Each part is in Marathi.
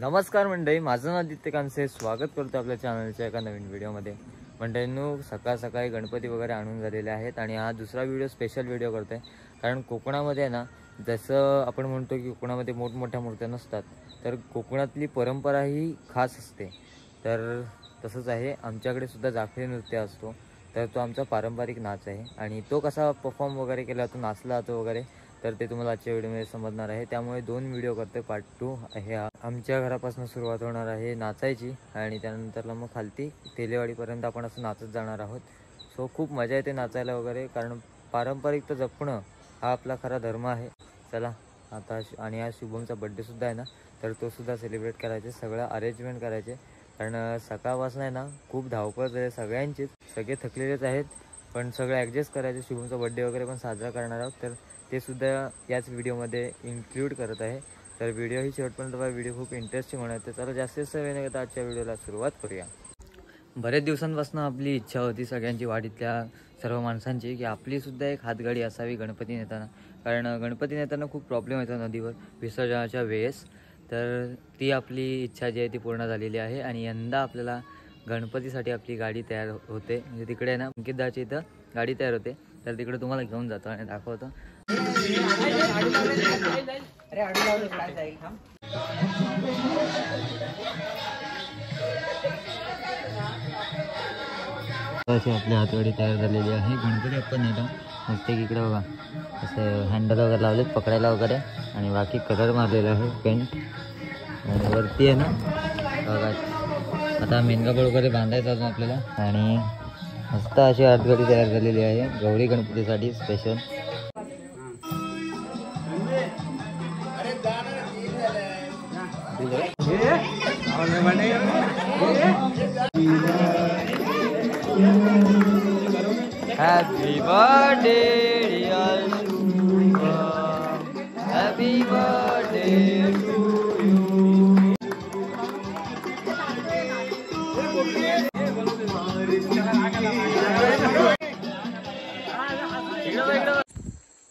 नमस्कार मंडळी, माझं नाव आदित्य कांसे. स्वागत करतो आपल्या चॅनलच्या एका नवीन व्हिडिओमध्ये. मंडळींनो, सकाळ सकाळी गणपती वगैरे आणून झालेले आहेत आणि हा दुसरा व्हिडिओ स्पेशल व्हिडिओ करतो आहे. कारण कोकणामध्ये ना, जसं आपण म्हणतो की कोकणामध्ये मोठमोठ्या मूर्त्या नसतात, तर कोकणातली परंपरा ही खास असते. तर तसंच आहे, आमच्याकडे सुद्धा जाखरी नृत्य असतो. तर तो आमचा पारंपरिक नाच आहे आणि तो कसा परफॉर्म वगैरे केला जातो, नाचला जातो वगैरे, तर ते तुम्हाला आजच्या व्हिडिओमध्ये समजणार आहे. त्यामुळे 2 व्हिडिओ करते. पार्ट 2 आहे हा. आमच्या घरापासून सुरुवात होणार आहे नाचायची आणि त्यानंतरला मग खालती तेलेवाडीपर्यंत आपण असं नाचत जाणार आहोत. सो खूप मजा येते नाचायला वगैरे, कारण पारंपरिक तर जपणं हा आपला खरा धर्म आहे. चला आता आणि आज शुभमचा बड्डेसुद्धा आहे ना, तर तो सुद्धा सेलिब्रेट करायचे, सगळं अरेंजमेंट करायचे. कारण सकाळपासून आहे ना खूप धावपळ झाली सगळ्यांचीच, सगळे थकलेलेच आहेत, पण सगळं ॲडजस्ट करायचे. शुभमचा बड्डे वगैरे पण साजरा करणार आहोत, तर ते सुद्धा याच व्हिडिओमध्ये इन्क्लूड करत आहे. तर व्हिडिओ ही शेवटपर्यंत बघा, व्हिडिओ खूप इंटरेस्टिंग होणार आहे. तर चला जास्तीत वेळ न घेता आजच्या व्हिडिओला सुरुवात करूया. बरेच दिवसांपासून आपली इच्छा होती सगळ्यांची, वाडीतल्या सर्व माणसांची, की आपलीसुद्धा एक हातगाडी असावी गणपती नेताना. कारण गणपती नेताना खूप प्रॉब्लेम येतो नदीवर विसर्जनाच्या वेळेस. तर ती आपली इच्छा जी आहे ती पूर्ण झालेली आहे आणि यंदा आपल्याला गणपतीसाठी आपली गाडी तयार होते. म्हणजे तिकडे आहे ना, अंकितदाच्या इथं गाडी तयार होते, तर तिकडे तुम्हाला घेऊन जातो आणि दाखवतो. अशी आपली हातगाडी तयार झालेली आहे. गणपती आपण नेता मस्त इकडे बघा, असं हँडल वगैरे लावलेत पकडायला वगैरे, आणि बाकी कलर मारलेला आहे पेंट. आणि वरती आहे ना बघा, आता मेनकापड वगैरे बांधायचं अजून आपल्याला. आणि मस्त अशी हातगाडी तयार झालेली आहे गौरी गणपतीसाठी special. Happy birthday dear Shubham, happy birthday to you.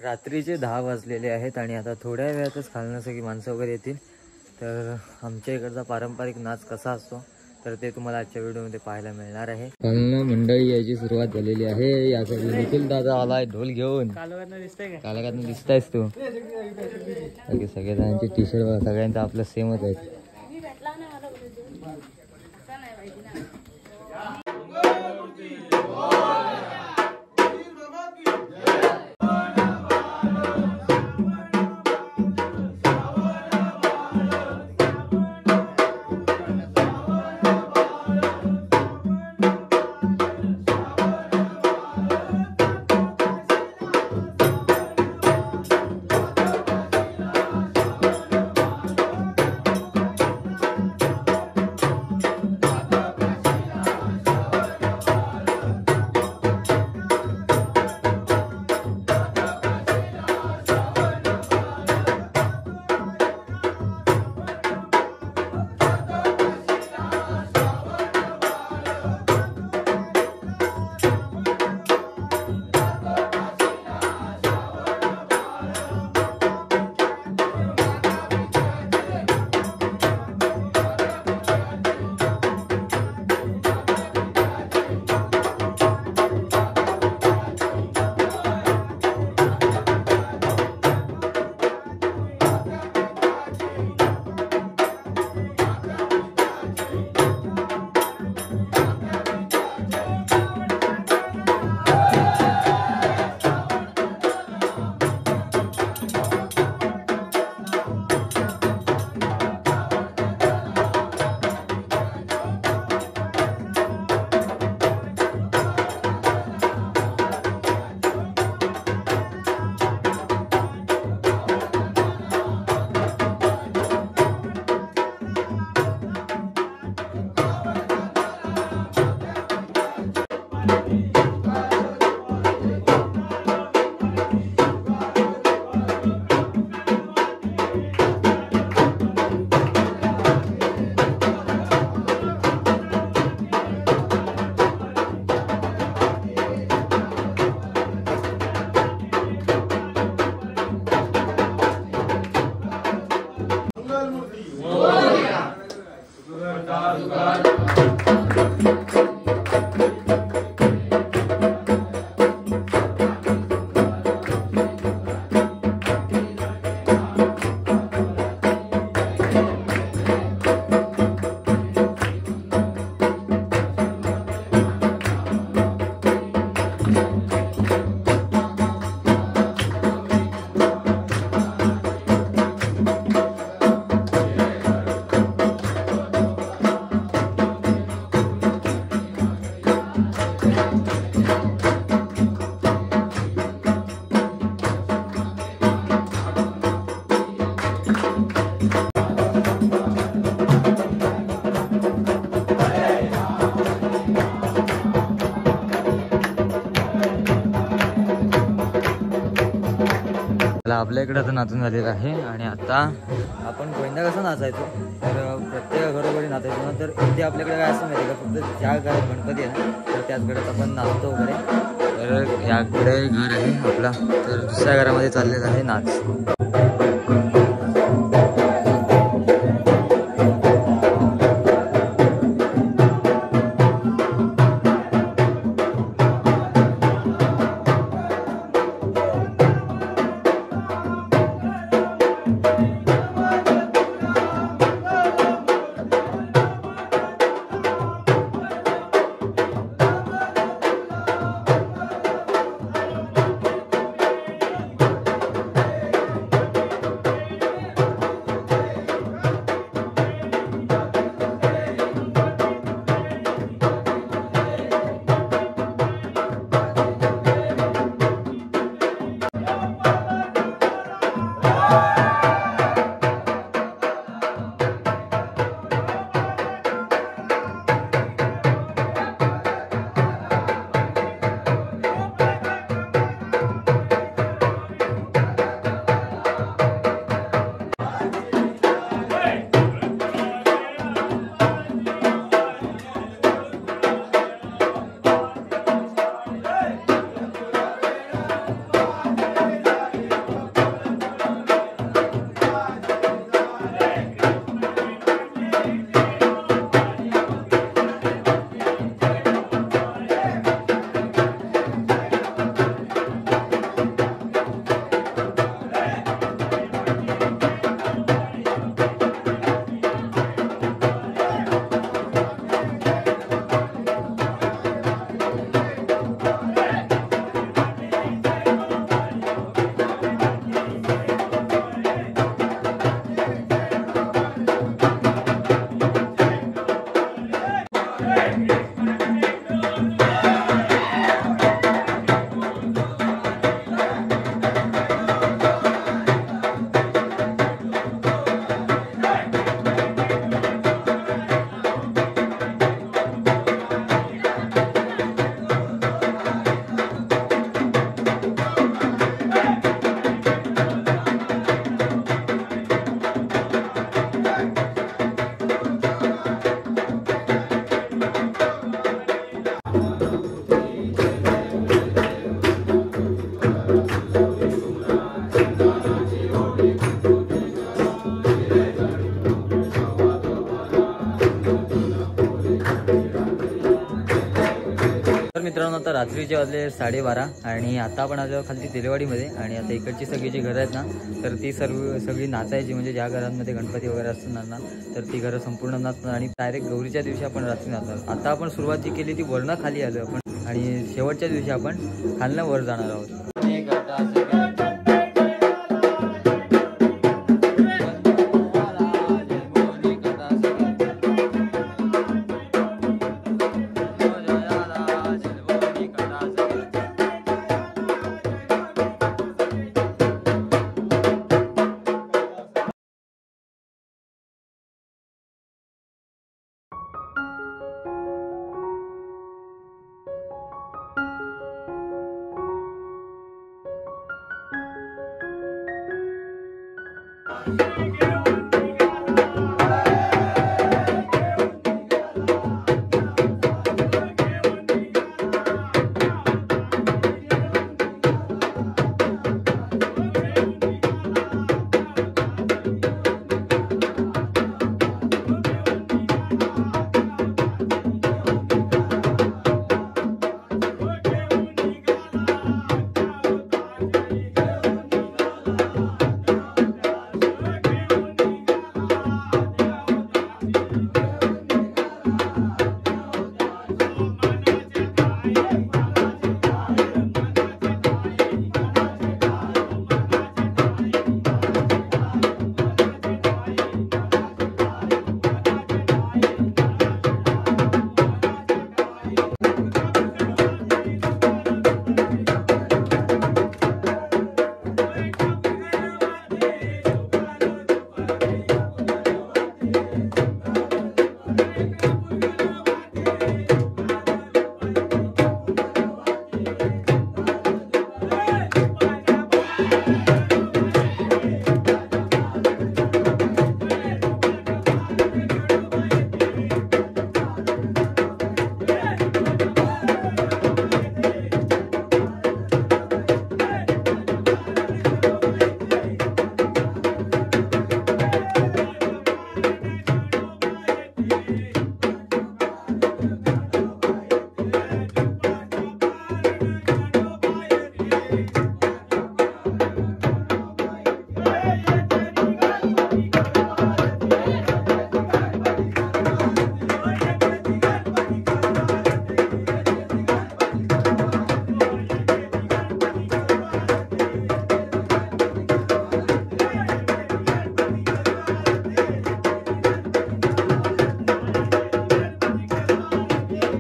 रात्रीचे 10 वाजलेले आहेत आणि आता थोड्या वेळातच खालनं सगळी माणसं वगैरे येतील. तर आमच्या इकडचा पारंपरिक नाच कसा असतो तर ते तुम्हाला आजच्या व्हिडिओमध्ये पाहायला मिळणार आहे. खालनं मंडळी यायची सुरुवात झालेली आहे. यासाठी निखिल दादा आलाय ढोल घेऊन. कालगातनं दिसतायस तू. सगळे जणांचे टी शर्ट सगळ्यांचं आपलं सेमच आहे. आपल्या इकडे आता नाचून झालेलं आहे आणि आता आपण गोविंदा कसं नाचायचो तर प्रत्येक घरोघरी नाचायचो ना, तर इथे आपल्याकडे काय असं माहिती का, फक्त ज्या घरात गणपती आहे ना तर त्याच घरात आपण नाचतो वगैरे. तर याकडे घर आहे आपला, तर दुसऱ्या घरामध्ये चाललेला आहे नाच. मित्रांनो आता रात्रीचे वाजले 12:30 आणि आता आपण आलो खाली तेलेवाडीमध्ये. आणि आता इकडची सगळी जी घरं आहेत ना तर ती सगळी नाचायची, म्हणजे ज्या घरांमध्ये गणपती वगैरे असणार ना तर ती घरं संपूर्ण नाचणार आणि डायरेक्ट गौरीच्या दिवशी आपण रात्री नाचणार. आता आपण सुरुवात जी केली ती वरनं खाली आलो आपण आणि शेवटच्या दिवशी आपण खालनं वर जाणार आहोत.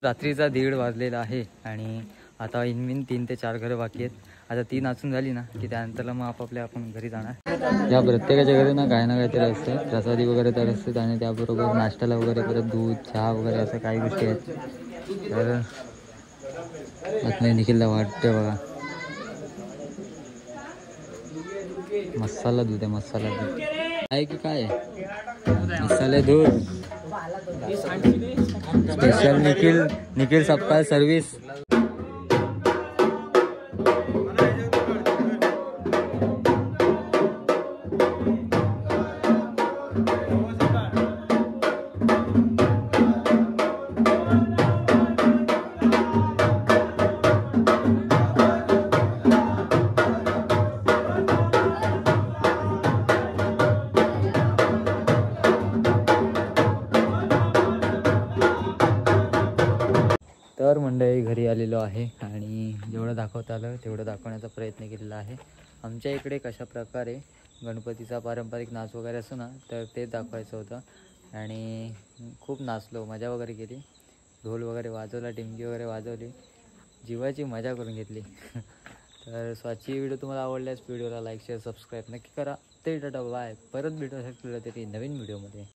रात्रीचा 1:30 वाजलेला आहे आणि आता इनमिन 3 ते 4 घरं बाकी आहेत. आता 3 वाजून झाली ना की त्यानंतरला मग आपापल्या आपण घरी जाणार. या प्रत्येकाच्या घरी ना काहीतरी असते, प्रसादी वगैरे तर असते आणि त्याबरोबर नाश्त्याला वगैरे परत दूध चहा वगैरे असं काही गोष्टी आहेत. तर आतमध्ये निखिलला वाटते बघा मसाला दूध आहे, मसाला दूध आहे की काय मसाले दूध स्पेशल निखिल सबका सर्विस. तर मंडळी घरी आलेलो आहे आणि जेवढं दाखवता आलं तेवढं दाखवण्याचा प्रयत्न केलेला आहे. आमच्या इकडे कशा प्रकारे गणपतीचा पारंपरिक नाच वगैरे असतो ना तर ते दाखवायचं होतं आणि खूप नाचलो, मजा वगैरे केली, ढोल वगैरे वाजवला, टिमकी वगैरे वाजवली, जीवाची मजा करून घेतली. तर आजची व्हिडिओ तुम्हाला आवडल्यास व्हिडिओला लाईक शेअर सबस्क्राईब नक्की करा. ते टाटा बाय. परत भेटू शकतो तरी नवीन व्हिडिओमध्ये.